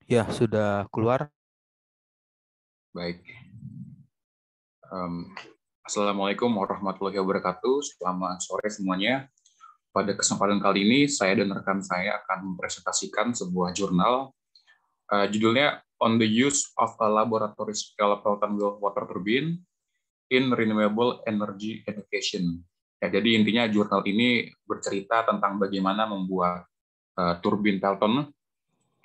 Ya, sudah keluar. Baik. Assalamualaikum warahmatullahi wabarakatuh. Selamat sore semuanya. Pada kesempatan kali ini, saya dan rekan saya akan mempresentasikan sebuah jurnal. Judulnya On the Use of a Laboratory Scale Pelton Wheel Water Turbine in Renewable Energy Education. Ya, jadi intinya jurnal ini bercerita tentang bagaimana membuat turbin Pelton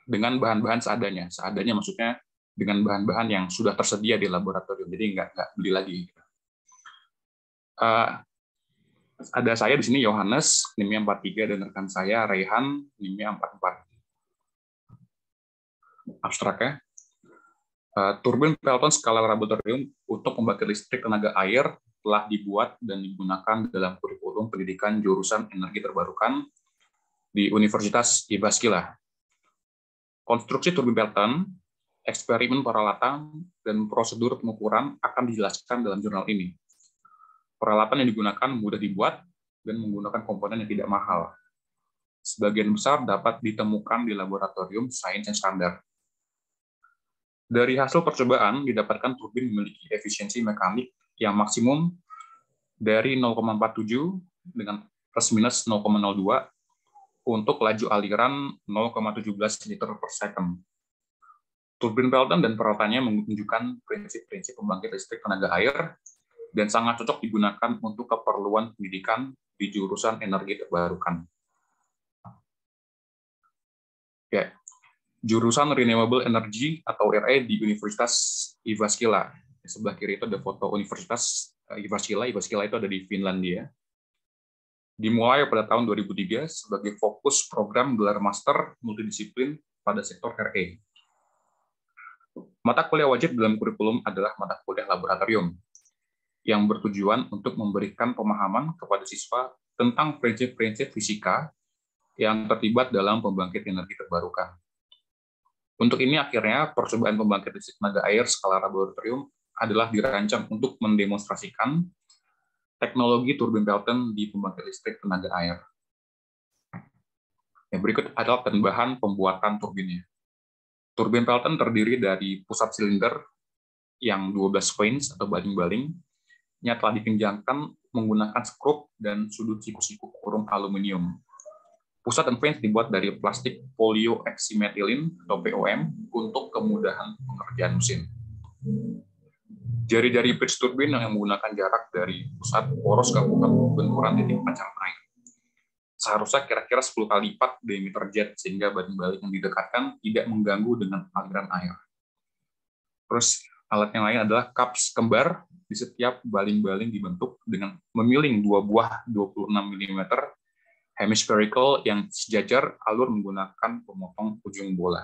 dengan bahan-bahan seadanya. Seadanya maksudnya dengan bahan-bahan yang sudah tersedia di laboratorium, jadi nggak beli lagi. Ada saya di sini Yohanes, NIM-nya 43, dan rekan saya Raihan, NIM-nya 44. Abstraknya, turbin Pelton skala laboratorium untuk pembangkit listrik tenaga air telah dibuat dan digunakan dalam kurikulum pendidikan jurusan energi terbarukan di Universitas Jyväskylä. Konstruksi turbin Pelton, eksperimen peralatan, dan prosedur pengukuran akan dijelaskan dalam jurnal ini. Peralatan yang digunakan mudah dibuat dan menggunakan komponen yang tidak mahal. Sebagian besar dapat ditemukan di laboratorium sains yang standar. Dari hasil percobaan, didapatkan turbin memiliki efisiensi mekanik yang maksimum dari 0,47 dengan plus minus 0,02 untuk laju aliran 0,17 liter per second. Turbin Pelton dan peralatannya menunjukkan prinsip-prinsip pembangkit listrik tenaga air dan sangat cocok digunakan untuk keperluan pendidikan di jurusan energi terbarukan. Ya, jurusan Renewable Energy atau RE di Universitas Jyväskylä. Di sebelah kiri itu ada foto Universitas Jyväskylä. Jyväskylä itu ada di Finlandia. Dimulai pada tahun 2003 sebagai fokus program gelar master multidisiplin pada sektor RE. Mata kuliah wajib dalam kurikulum adalah mata kuliah laboratorium, yang bertujuan untuk memberikan pemahaman kepada siswa tentang prinsip-prinsip fisika yang terlibat dalam pembangkit energi terbarukan. Untuk ini akhirnya percobaan pembangkit listrik tenaga air skala laboratorium adalah dirancang untuk mendemonstrasikan teknologi turbin Pelton di pembangkit listrik tenaga air. Berikut adalah bahan pembuatan turbinnya. Turbin Pelton terdiri dari pusat silinder yang 12 vanes atau baling-balingnya telah dikenjangkan menggunakan skrup dan sudut siku-siku kurung aluminium. Pusat dan vanes dibuat dari plastik polyoxymethylen atau POM untuk kemudahan pengerjaan mesin. Jari-jari pitch turbin yang menggunakan jarak dari pusat poros ke benturan titik pancaran air. Seharusnya kira-kira 10 kali lipat diameter jet sehingga baling-baling yang didekatkan tidak mengganggu dengan aliran air. Terus alat yang lain adalah cups kembar. Di setiap baling-baling dibentuk dengan memiling 2 buah 26 mm hemispherical yang sejajar alur menggunakan pemotong ujung bola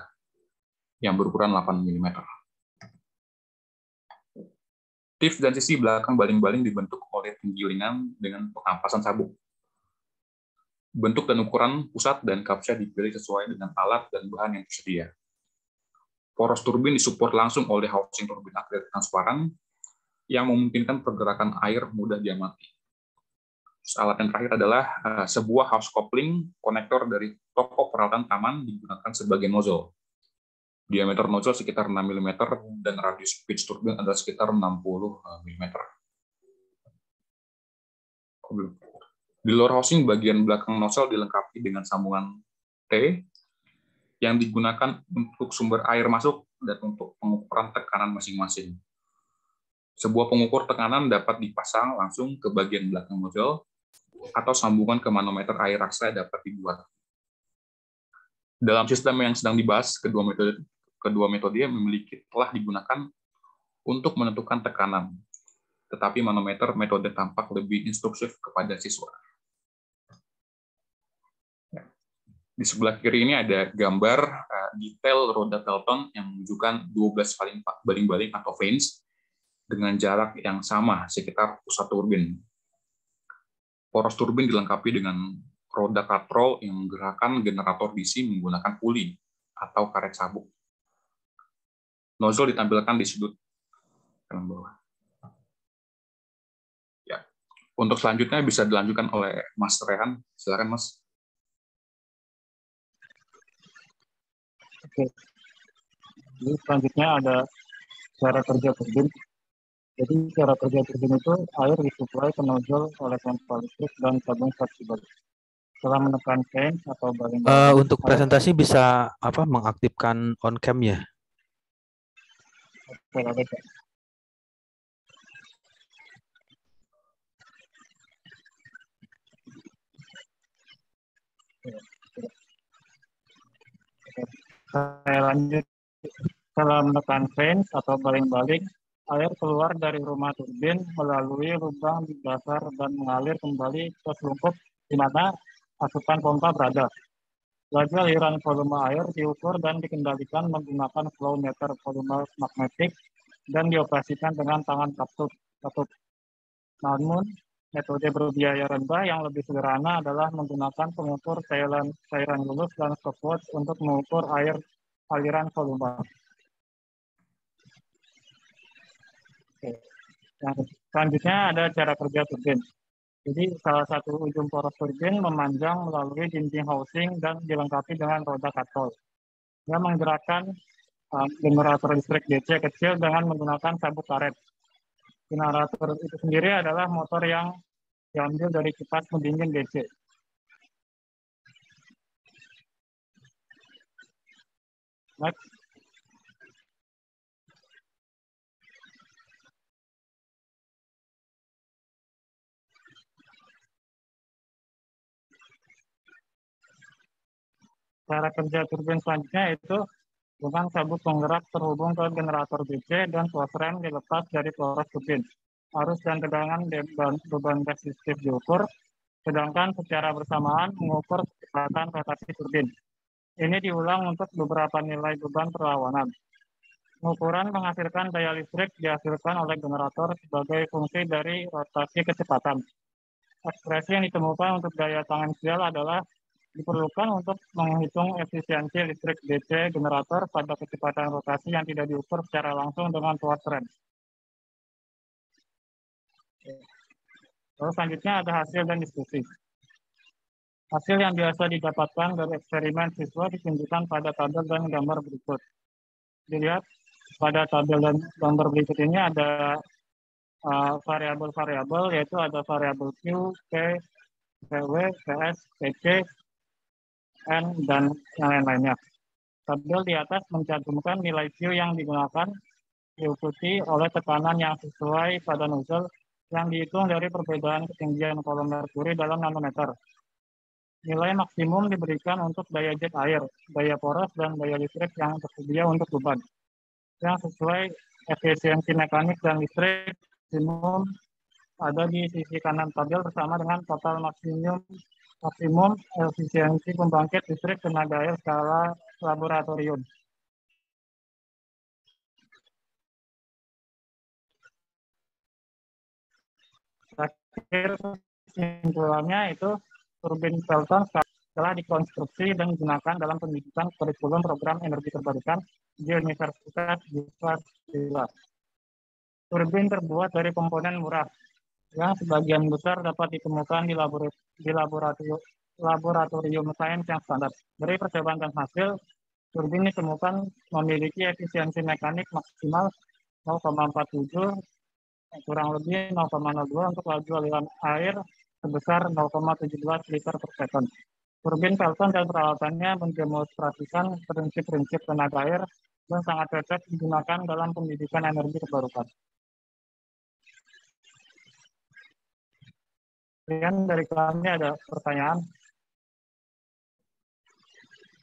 yang berukuran 8 mm. Tips dan sisi belakang baling-baling dibentuk oleh penggilingan dengan pengampasan sabuk. Bentuk dan ukuran pusat dan kapsnya dipilih sesuai dengan alat dan bahan yang tersedia. Poros turbin disupport langsung oleh housing turbin akrilik transparan yang memungkinkan pergerakan air mudah diamati. Alat yang terakhir adalah sebuah house coupling konektor dari toko peralatan taman digunakan sebagai nozzle. Diameter nozzle sekitar 6 mm dan radius pitch turbin adalah sekitar 60 mm. Di luar housing, bagian belakang nozzle dilengkapi dengan sambungan T yang digunakan untuk sumber air masuk dan untuk pengukuran tekanan masing-masing. Sebuah pengukur tekanan dapat dipasang langsung ke bagian belakang nozzle atau sambungan ke manometer air raksa dapat dibuat. Dalam sistem yang sedang dibahas, kedua metode telah digunakan untuk menentukan tekanan, tetapi manometer metode tampak lebih instruksif kepada siswa. Di sebelah kiri ini ada gambar detail roda Pelton yang menunjukkan 12 baling-baling atau vanes dengan jarak yang sama sekitar pusat turbin. Poros turbin dilengkapi dengan roda katrol yang menggerakkan generator DC menggunakan puli atau karet sabuk. Nozzle ditampilkan di sudut kanan bawah. Ya. Untuk selanjutnya bisa dilanjutkan oleh Mas Rehan. Silakan, Mas. Oke. Jadi selanjutnya ada cara kerja turbin. Jadi cara kerja turbin itu air disuplai ke nozzle oleh pompa listrik dan tabung fleksibel. Setelah menekan fan atau baling bawah, Untuk air presentasi bisa apa mengaktifkan on cam ya? berada. Saya lanjut. Setelah menekan fan atau baling-baling, air keluar dari rumah turbin melalui lubang di dasar dan mengalir kembali ke selungkup di mana asupan pompa berada. Laju aliran volume air diukur dan dikendalikan menggunakan flow meter volume magnetik dan dioperasikan dengan tangan katup. Namun, metode berbiaya rendah yang lebih sederhana adalah menggunakan pengukur cairan lulus dan stopwatch untuk mengukur aliran volume. Oke. Yang selanjutnya ada cara kerja turbin. Jadi salah satu ujung poros turbin memanjang melalui dinding housing dan dilengkapi dengan roda katol. Dia menggerakkan generator listrik DC kecil dengan menggunakan sabuk karet. Generator itu sendiri adalah motor yang diambil dari kipas pendingin DC. Next. Cara kerja turbin selanjutnya itu dengan sabuk penggerak terhubung ke generator DC dan tuas rem dilepas dari poros turbin. Arus dan tegangan beban resistif diukur, sedangkan secara bersamaan mengukur kecepatan rotasi turbin. Ini diulang untuk beberapa nilai beban perlawanan. Pengukuran menghasilkan daya listrik dihasilkan oleh generator sebagai fungsi dari rotasi kecepatan. Ekspresi yang ditemukan untuk daya tangensial adalah diperlukan untuk menghitung efisiensi listrik DC generator pada kecepatan rotasi yang tidak diukur secara langsung dengan tuas rem. Lalu selanjutnya ada hasil dan diskusi. Hasil yang biasa didapatkan dari eksperimen siswa ditunjukkan pada tabel dan gambar berikut. Dilihat pada tabel dan gambar berikut ini ada variabel-variabel, yaitu ada variabel Q, P, PW, PS, PC, N, dan yang lain-lainnya. Tabel di atas mencantumkan nilai Q yang digunakan diikuti oleh tekanan yang sesuai pada nozzle yang dihitung dari perbedaan ketinggian kolom merkuri dalam nanometer. Nilai maksimum diberikan untuk daya jet air, daya poros, dan daya listrik yang tersedia untuk beban. Yang sesuai efisiensi mekanik dan listrik maksimum ada di sisi kanan tabel bersama dengan total maksimum efisiensi pembangkit listrik tenaga air skala laboratorium. Terakhir kesimpulannya itu turbin Pelton telah dikonstruksi dan digunakan dalam pendidikan kurikulum program energi terbarukan di Universitas Gisela. Turbin terbuat dari komponen murah yang sebagian besar dapat ditemukan di laboratorium sains yang standar. Dari percobaan dan hasil, turbin ditemukan memiliki efisiensi mekanik maksimal 0,47 kurang lebih 0,02 untuk laju aliran air sebesar 0,17 liter per second. Turbin Pelton dan peralatannya mendemonstrasikan prinsip-prinsip tenaga air dan sangat cocok digunakan dalam pendidikan energi terbarukan. Kemudian dari kami ada pertanyaan.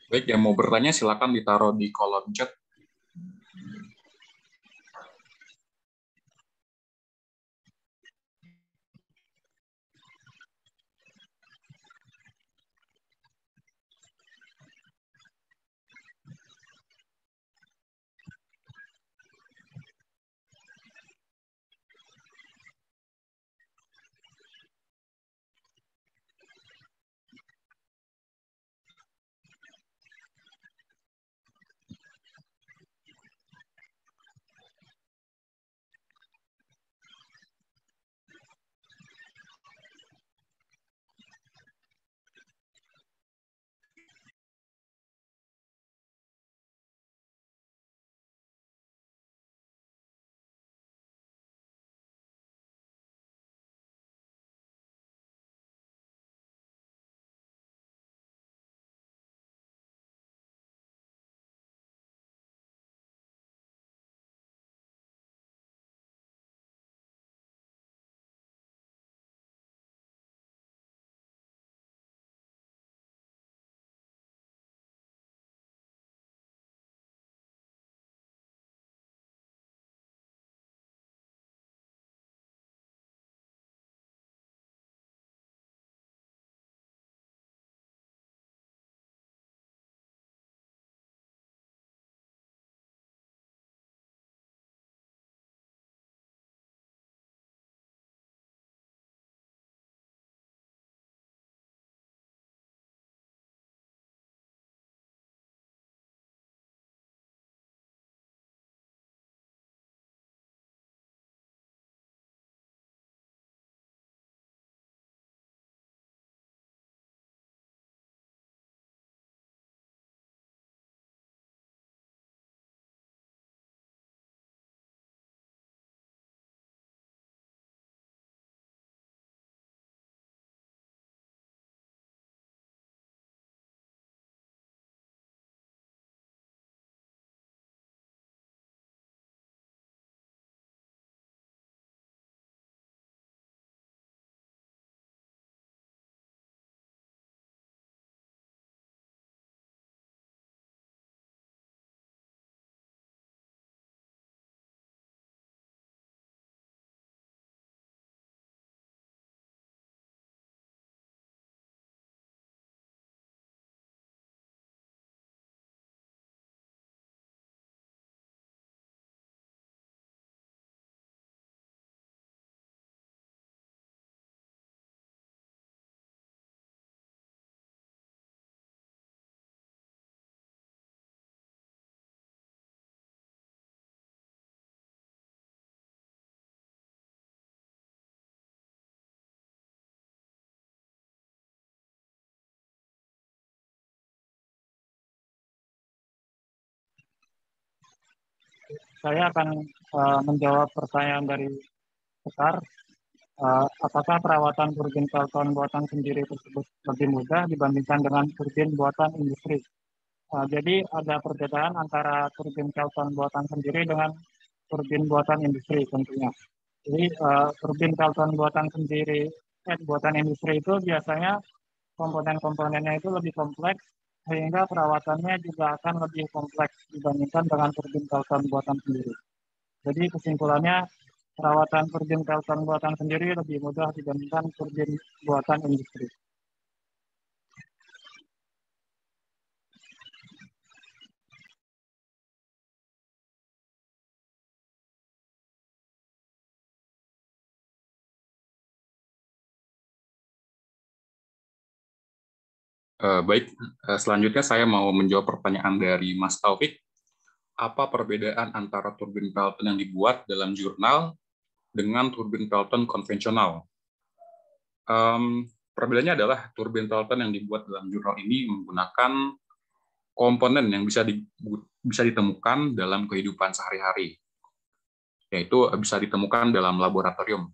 Baik, yang mau bertanya silakan ditaruh di kolom chat. saya akan menjawab pertanyaan dari Sekar. Apakah perawatan turbin Pelton buatan sendiri tersebut lebih mudah dibandingkan dengan turbin buatan industri? Jadi ada perbedaan antara turbin Pelton buatan sendiri dengan turbin buatan industri tentunya. Jadi turbin Pelton buatan sendiri, buatan industri itu biasanya komponen-komponennya itu lebih kompleks, sehingga perawatannya juga akan lebih kompleks dibandingkan dengan turbin Pelton buatan sendiri. Jadi kesimpulannya, perawatan turbin Pelton buatan sendiri lebih mudah dibandingkan turbin buatan industri. Baik, selanjutnya saya mau menjawab pertanyaan dari Mas Taufik. Apa perbedaan antara turbin Pelton yang dibuat dalam jurnal dengan turbin Pelton konvensional? Perbedaannya adalah turbin Pelton yang dibuat dalam jurnal ini menggunakan komponen yang bisa ditemukan dalam kehidupan sehari-hari, yaitu bisa ditemukan dalam laboratorium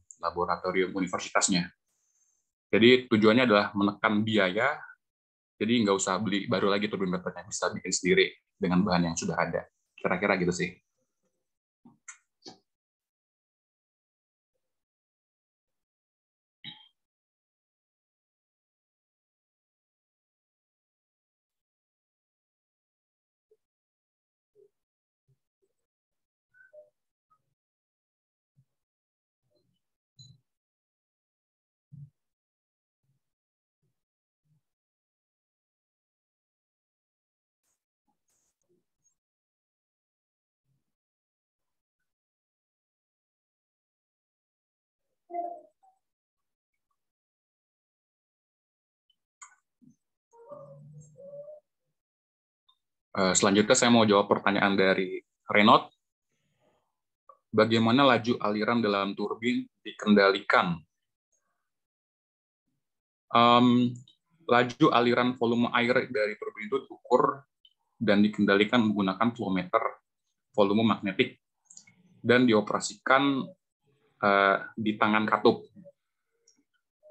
universitasnya. Jadi tujuannya adalah menekan biaya, jadi nggak usah beli baru lagi turbin Pelton, bisa bikin sendiri dengan bahan yang sudah ada. Kira-kira gitu sih. Selanjutnya saya mau jawab pertanyaan dari Renaud. Bagaimana laju aliran dalam turbin dikendalikan? Laju aliran volume air dari turbin itu diukur dan dikendalikan menggunakan flowmeter volume magnetik dan dioperasikan di tangan katup.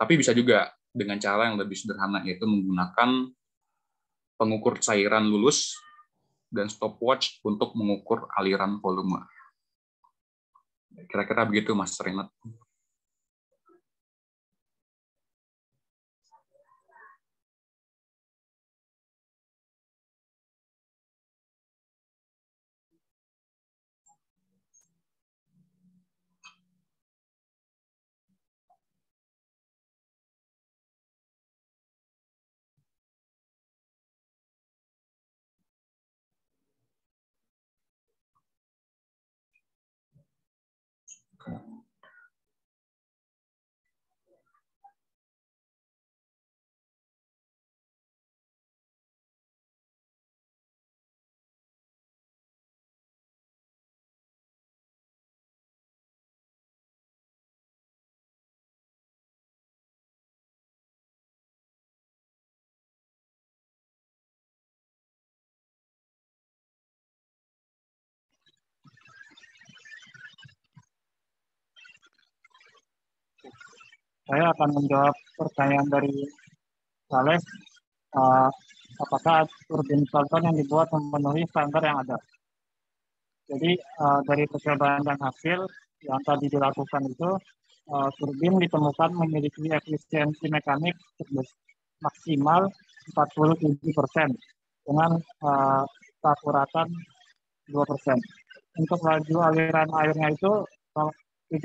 Tapi bisa juga dengan cara yang lebih sederhana, yaitu menggunakan pengukur cairan lulus dan stopwatch untuk mengukur aliran volume. Kira-kira begitu, Mas Renat. Saya akan menjawab pertanyaan dari Sales. Apakah turbin Pelton yang dibuat memenuhi standar yang ada? Jadi dari percobaan dan hasil yang tadi dilakukan itu, turbin ditemukan memiliki efisiensi mekanik maksimal 47% dengan keakuratan 2%. Untuk laju aliran airnya itu 17%.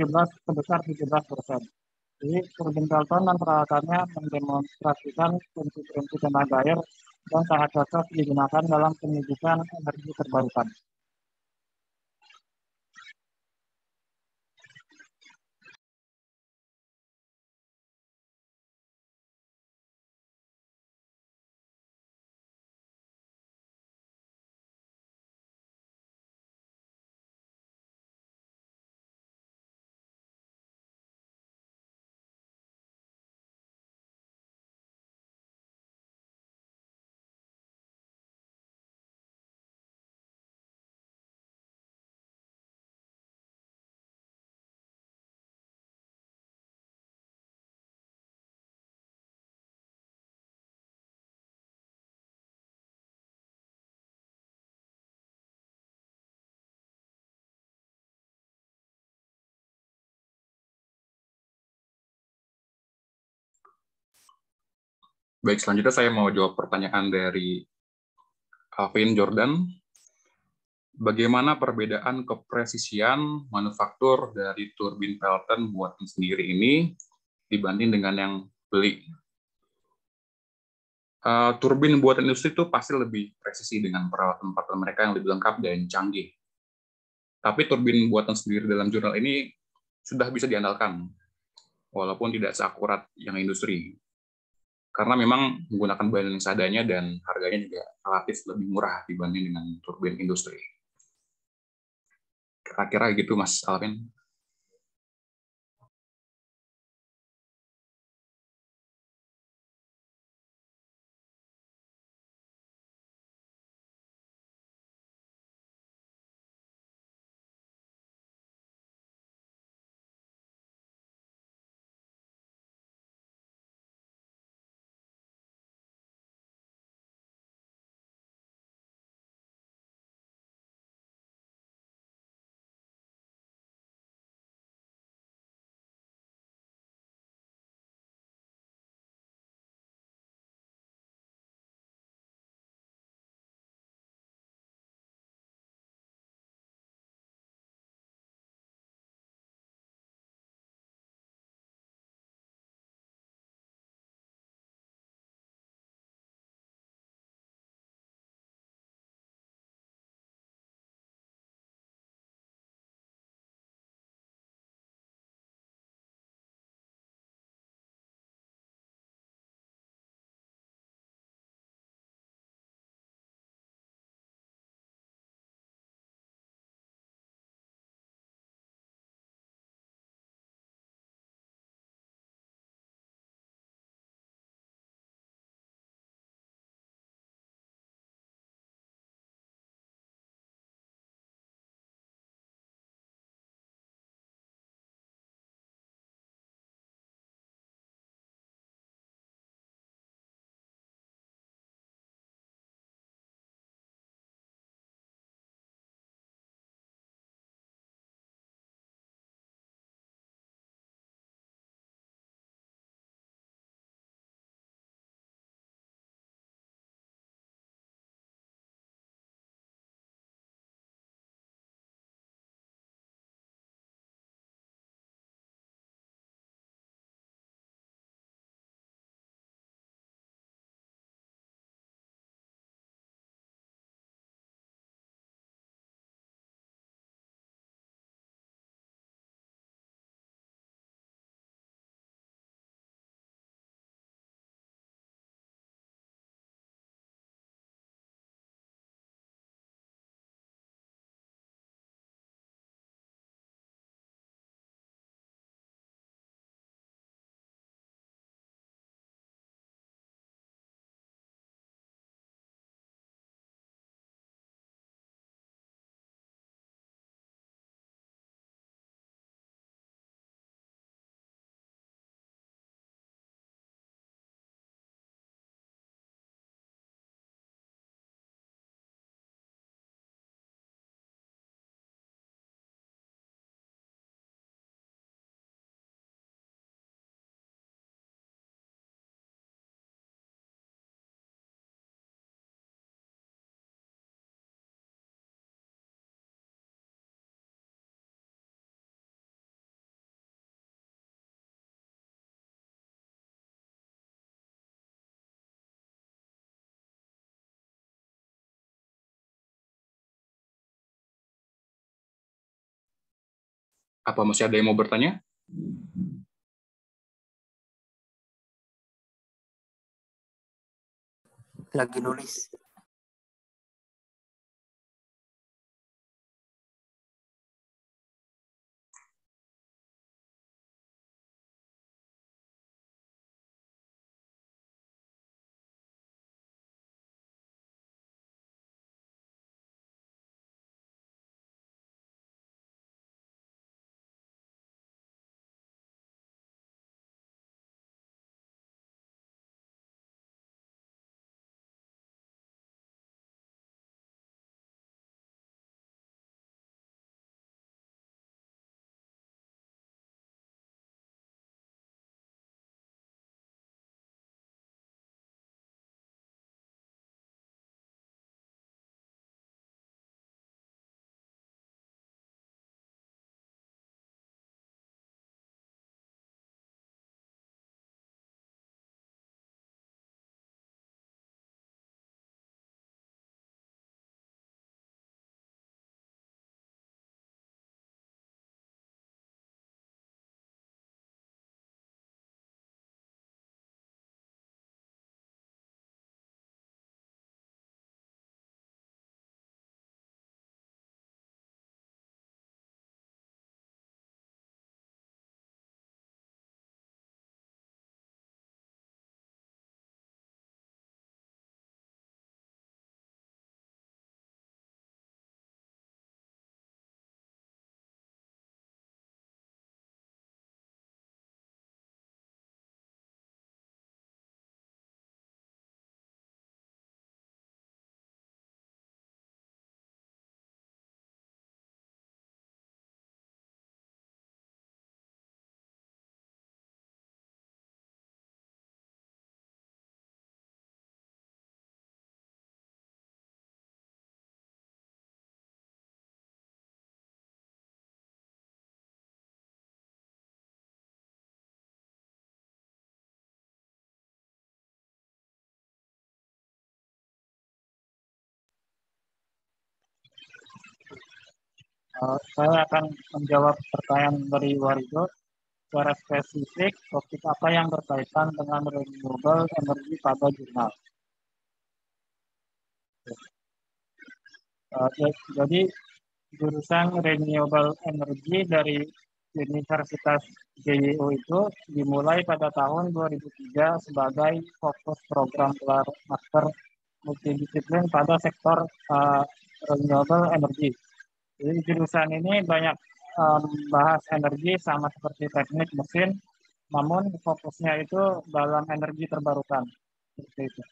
Jadi turbin Pelton dan peralatannya mendemonstrasikan prinsip-prinsip tenaga air dan sangat cocok digunakan dalam penyidikan energi terbarukan. Baik, selanjutnya saya mau jawab pertanyaan dari Alvin Jordan. Bagaimana perbedaan kepresisian manufaktur dari turbin Pelton buatan sendiri ini dibanding dengan yang beli? Turbin buatan industri itu pasti lebih presisi dengan peralatan-peralatan mereka yang lebih lengkap dan canggih. Tapi turbin buatan sendiri dalam jurnal ini sudah bisa diandalkan, walaupun tidak seakurat yang industri. Karena memang menggunakan bahan yang seadanya dan harganya juga relatif lebih murah dibanding dengan turbin industri. Kira-kira gitu, Mas Alvin. Apa masih ada yang mau bertanya? Lagi nulis. Saya akan menjawab pertanyaan dari Warido secara spesifik topik apa yang berkaitan dengan renewable energy pada jurnal. Jadi jurusan renewable energy dari Universitas JYU itu dimulai pada tahun 2003 sebagai fokus program gelar master multidisiplin pada sektor renewable energy. Jadi jurusan ini banyak bahas energi sama seperti teknik mesin, namun fokusnya itu dalam energi terbarukan. Seperti itu.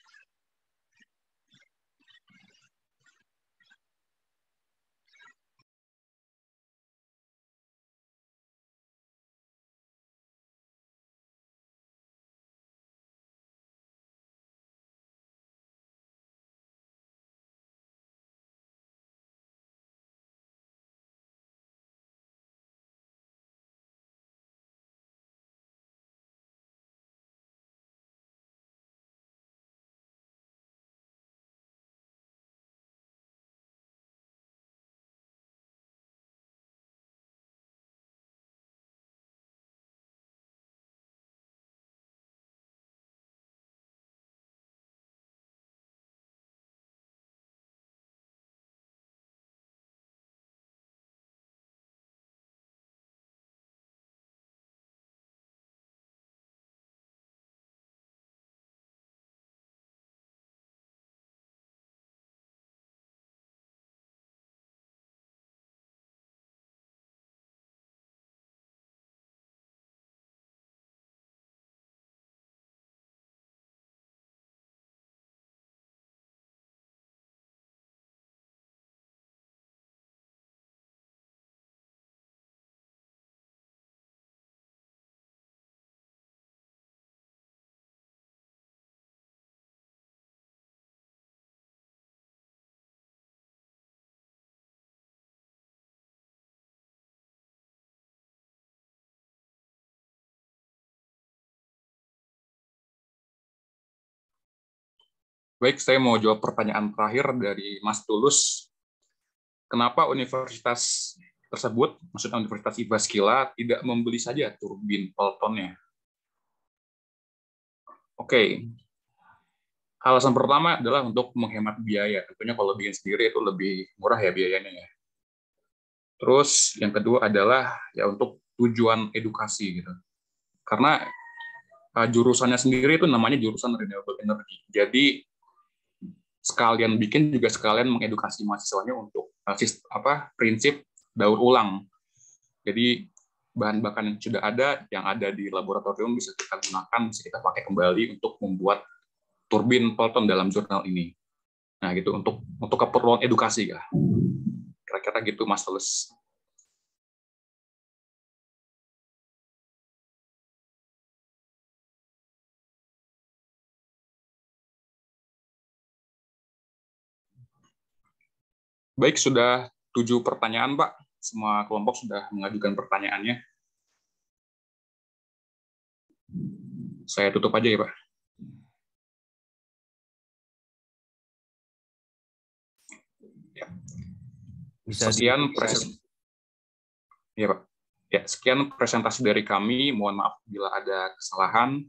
Baik, saya mau jawab pertanyaan terakhir dari Mas Tulus. Kenapa universitas tersebut, maksudnya Universitas Ibaskila, tidak membeli saja turbin Peltonnya? Oke, alasan pertama adalah untuk menghemat biaya. Tentunya kalau bikin sendiri itu lebih murah ya biayanya ya. Terus yang kedua adalah ya untuk tujuan edukasi gitu. Karena jurusannya sendiri itu namanya jurusan renewable energy. Jadi sekalian bikin juga sekalian mengedukasi mahasiswanya untuk prinsip daur ulang. Jadi bahan-bahan yang sudah ada, yang ada di laboratorium bisa kita gunakan, bisa kita pakai kembali untuk membuat turbin Pelton dalam jurnal ini. Nah, gitu untuk keperluan edukasi ya. Kira-kira gitu Mas Tulus. Baik, sudah 7 pertanyaan, Pak. Semua kelompok sudah mengajukan pertanyaannya. Saya tutup aja ya, Pak. Ya. Sekian presentasi dari kami. Mohon maaf bila ada kesalahan.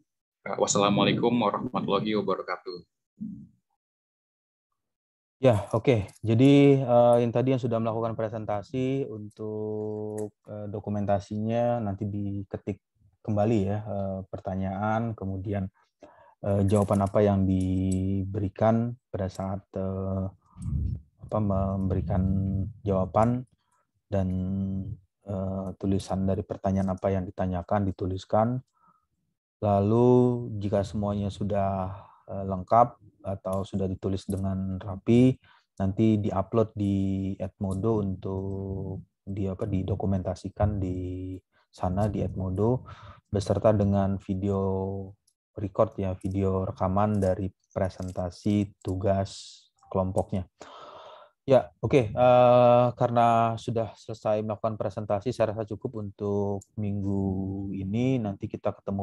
Wassalamualaikum warahmatullahi wabarakatuh. Ya, oke. Jadi yang sudah melakukan presentasi untuk dokumentasinya nanti diketik kembali ya pertanyaan, kemudian jawaban apa yang diberikan pada saat memberikan jawaban, dan tulisan dari pertanyaan apa yang ditanyakan dituliskan. Lalu jika semuanya sudah lengkap atau sudah ditulis dengan rapi, nanti diupload di Edmodo untuk didokumentasikan di sana di Edmodo beserta dengan video record ya, video rekaman dari presentasi tugas kelompoknya. Ya, oke. Karena sudah selesai melakukan presentasi, saya rasa cukup untuk minggu ini. Nanti kita ketemu